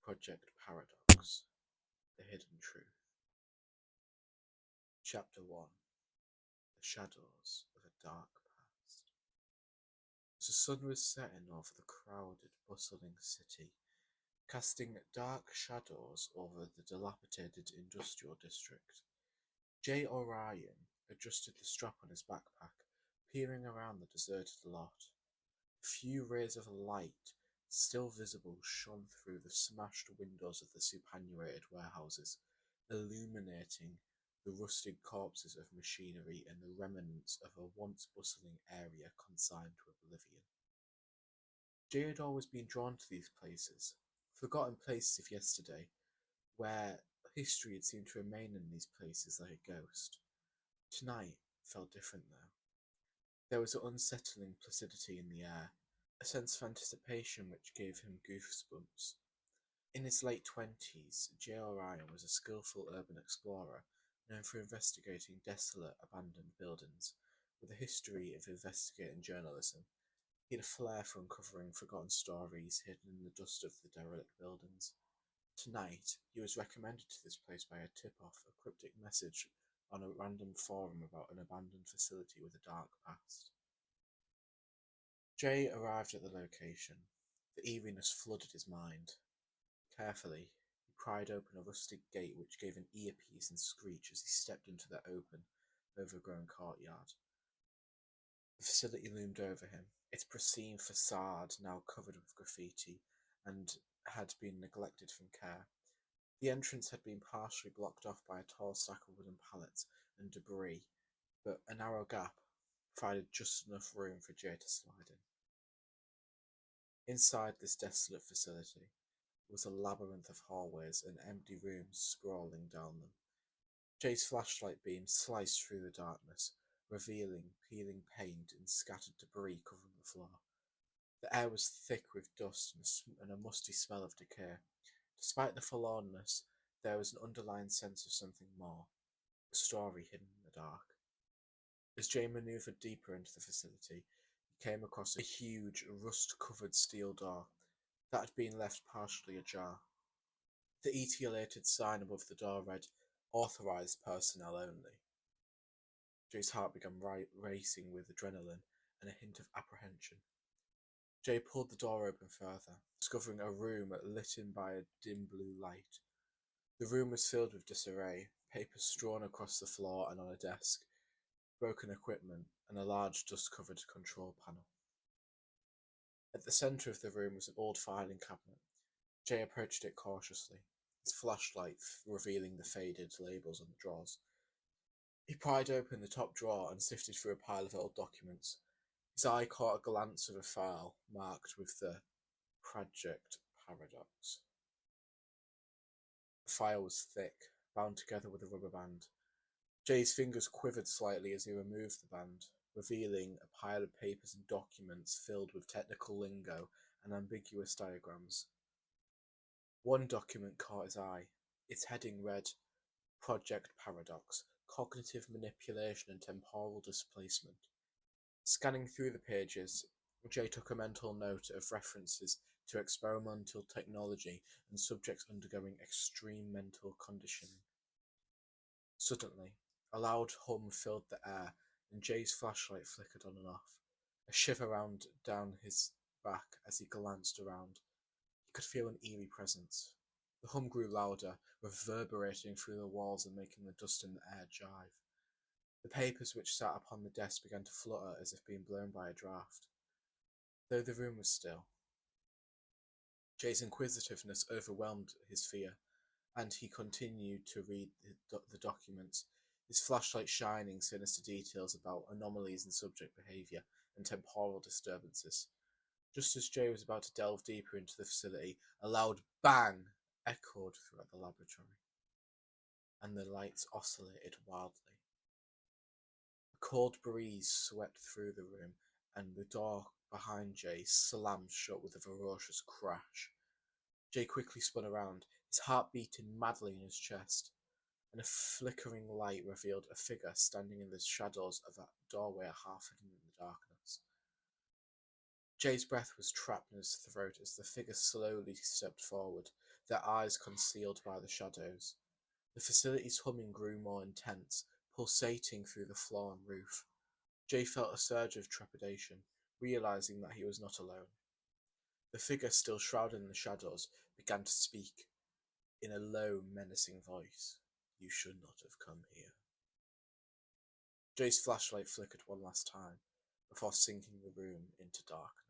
Project Paradox, The Hidden Truth. Chapter 1. The Shadows of a Dark Past. As the sun was setting over the crowded, bustling city, casting dark shadows over the dilapidated industrial district, Jay Orion adjusted the strap on his backpack, peering around the deserted lot. A few rays of light, still visible, shone through the smashed windows of the superannuated warehouses, illuminating the rusted corpses of machinery and the remnants of a once bustling area consigned to oblivion. Jay had always been drawn to these places, forgotten places of yesterday, where history had seemed to remain in these places like a ghost. Tonight felt different, though. There was an unsettling placidity in the air, a sense of anticipation which gave him goosebumps. In his late 20s, Jay Orion was a skillful urban explorer known for investigating desolate, abandoned buildings. With a history of investigating journalism, he had a flair for uncovering forgotten stories hidden in the dust of the derelict buildings. Tonight, he was recommended to this place by a tip-off, a cryptic message on a random forum about an abandoned facility with a dark past. Jay arrived at the location. The eeriness flooded his mind. Carefully, he pried open a rustic gate which gave an ear-piercing screech as he stepped into the open, overgrown courtyard. The facility loomed over him, its pristine facade now covered with graffiti and had been neglected from care. The entrance had been partially blocked off by a tall stack of wooden pallets and debris, but a narrow gap provided just enough room for Jay to slide in. Inside this desolate facility was a labyrinth of hallways and empty rooms sprawling down them. Jay's flashlight beam sliced through the darkness, revealing peeling paint and scattered debris covering the floor. The air was thick with dust and a musty smell of decay. Despite the forlornness, there was an underlying sense of something more, a story hidden in the dark. As Jay manoeuvred deeper into the facility, he came across a huge, rust-covered steel door that had been left partially ajar. The etiolated sign above the door read, "Authorized personnel only." Jay's heart began racing with adrenaline and a hint of apprehension. Jay pulled the door open further, discovering a room lit in by a dim blue light. The room was filled with disarray, papers strewn across the floor and on a desk, broken equipment, and a large dust-covered control panel. At the centre of the room was an old filing cabinet. Jay approached it cautiously, his flashlight revealing the faded labels on the drawers. He pried open the top drawer and sifted through a pile of old documents. His eye caught a glance of a file marked with the Project Paradox. The file was thick, bound together with a rubber band. Jay's fingers quivered slightly as he removed the band, revealing a pile of papers and documents filled with technical lingo and ambiguous diagrams. One document caught his eye. Its heading read, "Project Paradox, Cognitive Manipulation and Temporal Displacement." Scanning through the pages, Jay took a mental note of references to experimental technology and subjects undergoing extreme mental conditioning. Suddenly, a loud hum filled the air, and Jay's flashlight flickered on and off. A shiver ran down his back as he glanced around. He could feel an eerie presence. The hum grew louder, reverberating through the walls and making the dust in the air jive. The papers which sat upon the desk began to flutter as if being blown by a draught. Though the room was still, Jay's inquisitiveness overwhelmed his fear, and he continued to read the documents, his flashlight shining sinister details about anomalies in subject behaviour and temporal disturbances. Just as Jay was about to delve deeper into the facility, a loud bang echoed throughout the laboratory, and the lights oscillated wildly. A cold breeze swept through the room, and the door behind Jay slammed shut with a ferocious crash. Jay quickly spun around, his heart beating madly in his chest, and a flickering light revealed a figure standing in the shadows of that doorway half hidden in the darkness. Jay's breath was trapped in his throat as the figure slowly stepped forward, their eyes concealed by the shadows. The facility's humming grew more intense, pulsating through the floor and roof. Jay felt a surge of trepidation, realizing that he was not alone. The figure, still shrouded in the shadows, began to speak, in a low, menacing voice. "You should not have come here." Jay's flashlight flickered one last time, before sinking the room into darkness.